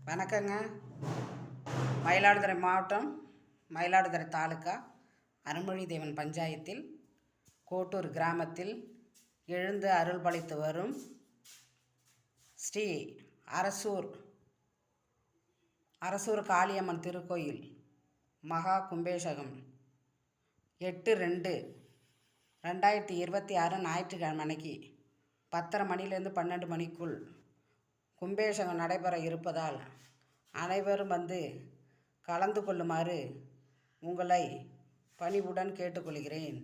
வணக்கங்க. மயிலாடுதுறை மாவட்டம், மயிலாடுதுறை தாலுக்கா, அருள்மொழி தேவன் பஞ்சாயத்தில் கோட்டூர் கிராமத்தில் எழுந்து அருள்பாலித்து வரும் ஸ்ரீ அரசூர் காளியம்மன் திருக்கோயில் மகா கும்பேஷகம் 8/2/2026 ஞாயிற்றுக்கிழமை அன்னைக்கு 10:30 மணிலேருந்து 12 மணிக்குள் கும்பேஷகம் நடைபெற இருப்பதால் அனைவரும் வந்து கலந்து கொள்ளுமாறு உங்களை பணிவுடன் கேட்டுக்கொள்கிறேன்.